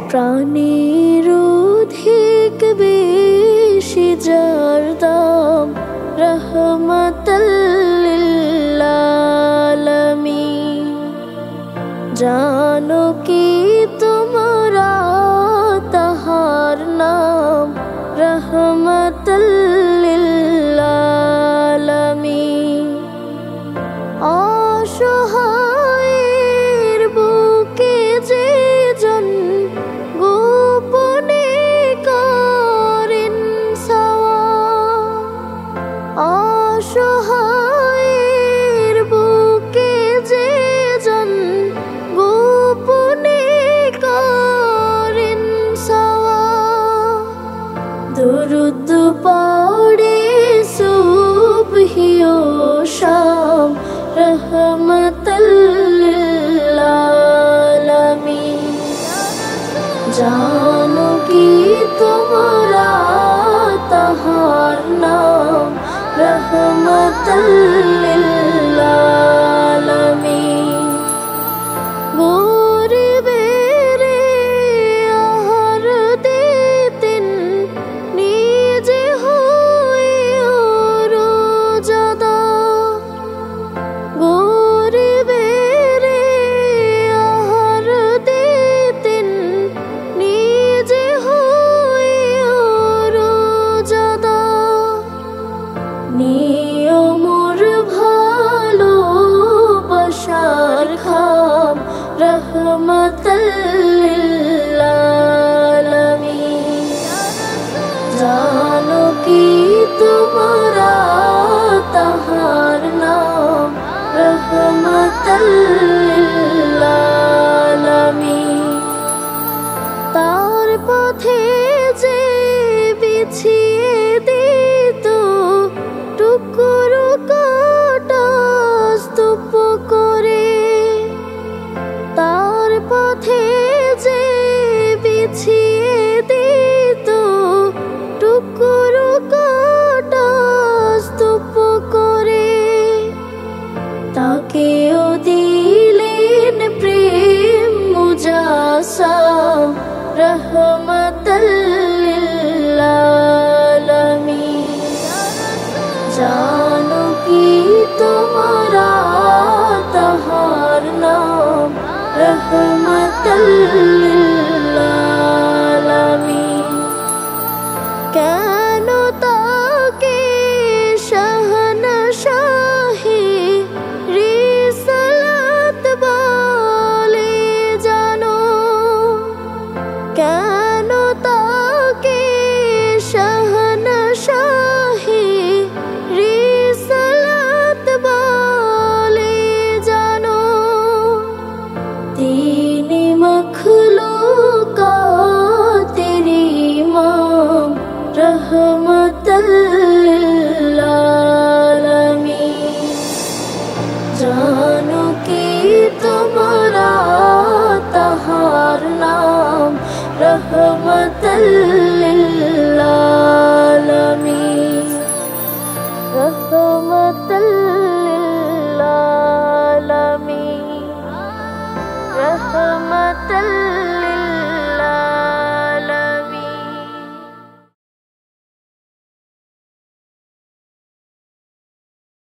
প্রাণের অধিক বেশি যার দাম রহমাতাল লিল আলামিন। জানো কি তোমরা তাহার নাম রহমাতাল লিল আলামিন। অসহায়ের বুকে যে জন গোপনে করেন সাওয়া, অসহায়ের বুকে যে জন গোপনে করেন সাওয়া। দুরুদ পড়ে সুবহি ও শাম রহমাতাল লিল আলামিন। জানো কি তোমরা তাহার নাম রহমাতাল লিল আলামিন। গরিবেরে আহার দিতেন নিজে হয়েও রোজাদার। গরিবেরে আহার দিতেন নিজে হয়েও রোজাদার। নিয়মর ভালোবাসার খাম রহমাতাল লিল আলামিন। জানো কি তোমরা তাহার নাম রহমাতাল লিল আলামিন। তার পথে যে বিছিয়ে দিত টুকরো কাটা স্তূপ করে, তার পথে যে বিছিয়ে দিত টুকরো কাটা স্তূপ করে, তাকেও দিলেন প্রেম মুজাসাম রহমাতাল লিল আলামিন। জানো কি তোমরা তাহার নাম রহমাতাল লিল আলামিন। কেন তাকে শাহনশাহি রিসালাত বলে জানো? কেন তাকে শাহনশাহি রিসালাত বলে জানো? তিনি মখলুকাতের ইমাম রহমাতাল লিল আলামিন। জানো কি তোমরা তাহার নাম রহমাতাল লিল আলামিন। রহমাতাল লিল আলামিন। রহমাতাল